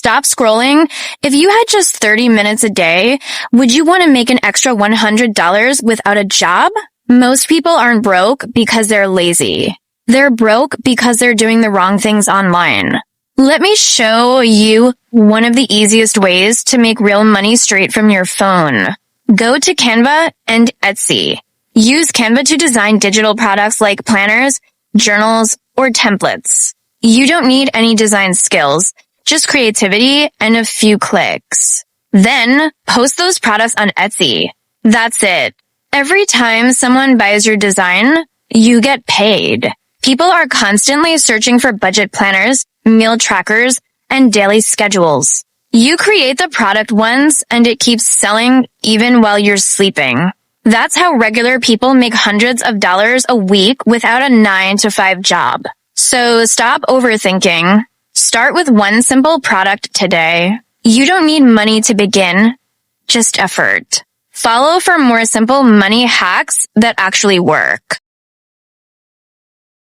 stop scrolling. If you had just 30 minutes a day, would you want to make an extra $100 without a job? Most people aren't broke because they're lazy. They're broke because they're doing the wrong things online. Let me show you one of the easiest ways to make real money straight from your phone. Go to Canva and Etsy. Use Canva to design digital products like planners, journals, or templates. You don't need any design skills, just creativity and a few clicks. Then post those products on Etsy. That's it. Every time someone buys your design, you get paid. People are constantly searching for budget planners, meal trackers, and daily schedules. You create the product once and it keeps selling even while you're sleeping. That's how regular people make hundreds of dollars a week without a 9-to-5 job. So stop overthinking. Start with one simple product today. You don't need money to begin, just effort. Follow for more simple money hacks that actually work.